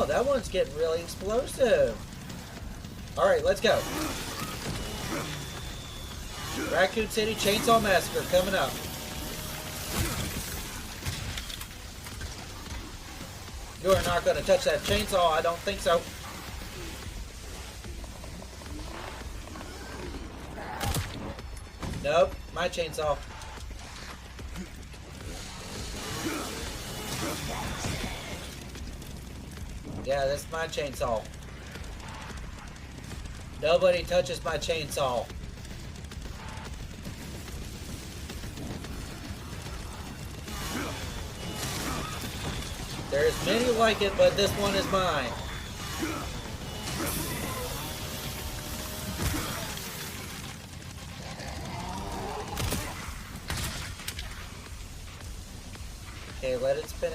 Oh, that one's getting really explosive. Alright, let's go. Raccoon City Chainsaw Massacre coming up. You are not going to touch that chainsaw. I don't think so. Nope, my chainsaw. Yeah, that's my chainsaw. Nobody touches my chainsaw. There's many like it, but this one is mine. Okay, let it spin